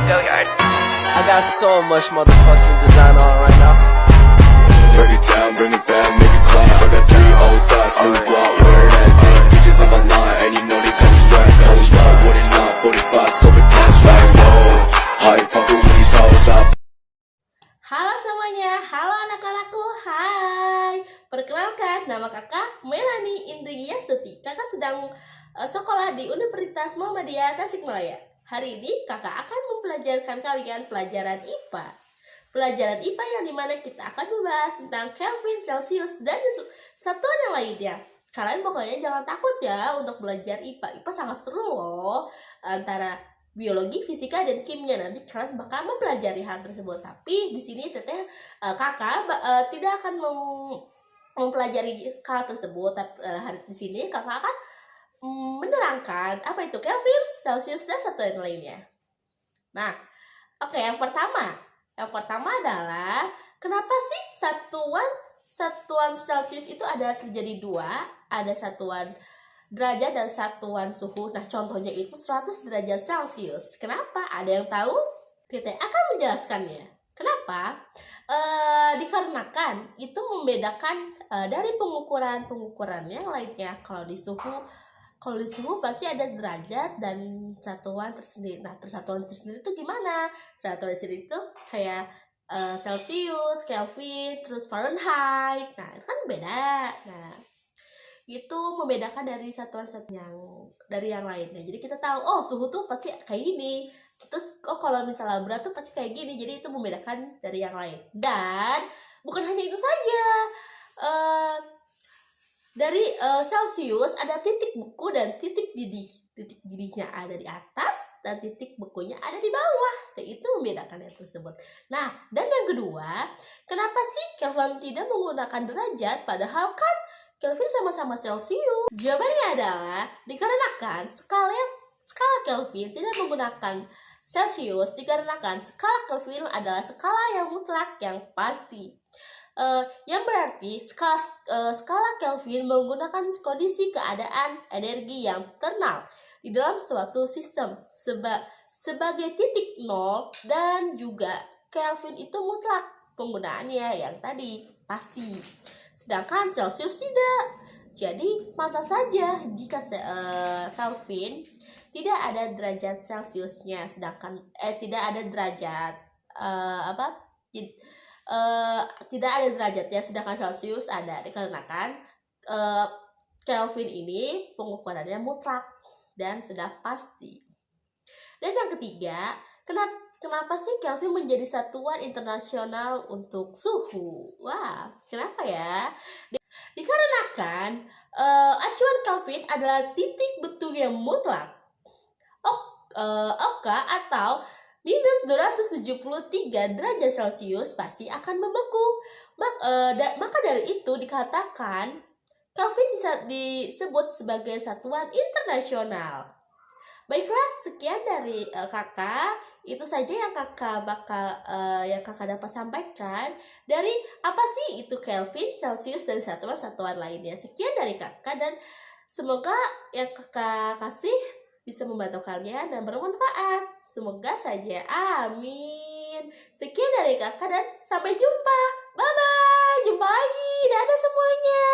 Go yard. I got so much motherfucking design on right now. Break it down, bring it back, make it clap. I got 3 old thoughts, new block, where that thing. Bitches on my line, and you know they come straight. Hold up, what it not, 45, scope it cash like, whoa. Hi, fucking with these hoes up. Halo semuanya, halo anak-anakku, hai. Perkenalkan, nama kakak Melanie Indriya Stuti. Kakak sedang sekolah di Universitas Muhammadiyah Tasikmalaya. Hari ini kakak akan mempelajarkan kalian pelajaran IPA. Pelajaran IPA yang dimana kita akan membahas tentang Kelvin, Celsius, dan satuan yang lainnya. Kalian pokoknya jangan takut ya untuk belajar IPA. IPA sangat seru loh, antara biologi, fisika, dan kimia. Nanti kalian bakal mempelajari hal tersebut. Tapi di sini kakak tidak akan mempelajari hal tersebut. Hari di sini kakak akan menerangkan apa itu Kelvin, Celsius, dan satuan lainnya. Nah, oke, yang pertama adalah kenapa sih satuan Celsius itu ada terjadi dua, ada satuan derajat dan satuan suhu. Nah, contohnya itu 100 derajat Celcius. Kenapa? Ada yang tahu? Kita akan menjelaskannya. Kenapa? Dikarenakan itu membedakan dari pengukuran yang lainnya. Kalau di suhu pasti ada derajat dan satuan tersendiri. Nah, satuan tersendiri itu gimana? Satuan tersendiri itu kayak Celsius, Kelvin, terus Fahrenheit. Nah, itu kan beda. Nah, itu membedakan dari dari yang lainnya. Jadi kita tahu, oh, suhu tuh pasti kayak gini. Terus kalau misalnya berat tuh pasti kayak gini. Jadi itu membedakan dari yang lain. Dan bukan hanya itu saja. Dari Celsius ada titik beku dan titik didih. Titik didihnya ada di atas dan titik bekunya ada di bawah. Dan itu membedakan yang tersebut. Nah, dan yang kedua, kenapa sih Kelvin tidak menggunakan derajat padahal kan Kelvin sama-sama Celsius? Jawabannya adalah dikarenakan skala Kelvin tidak menggunakan Celsius, dikarenakan skala Kelvin adalah skala yang mutlak yang pasti. Yang berarti skala Kelvin menggunakan kondisi keadaan energi yang ternal di dalam suatu sistem sebagai titik nol, dan juga Kelvin itu mutlak penggunaannya yang tadi pasti. Sedangkan Celsius tidak. Jadi pantas saja jika Kelvin tidak ada derajat Celsiusnya, sedangkan tidak ada derajat tidak ada derajatnya, sedangkan Celsius ada. Dikarenakan Kelvin ini pengukurannya mutlak dan sudah pasti. Dan yang ketiga, kenapa sih Kelvin menjadi satuan internasional untuk suhu? Wah, kenapa ya? Dikarenakan acuan Kelvin adalah titik betul yang mutlak. Oka atau minus 273 derajat Celcius pasti akan membeku. Maka dari itu dikatakan Kelvin bisa disebut sebagai satuan internasional. Baiklah, sekian dari kakak. Itu saja yang kakak dapat sampaikan dari apa sih itu Kelvin, Celsius, dan satuan-satuan lainnya. Sekian dari kakak, dan semoga yang kakak kasih bisa membantu kalian dan bermanfaat. Semoga saja, amin. Sekian dari kakak dan sampai jumpa. Bye-bye, jumpa lagi. Dadah semuanya.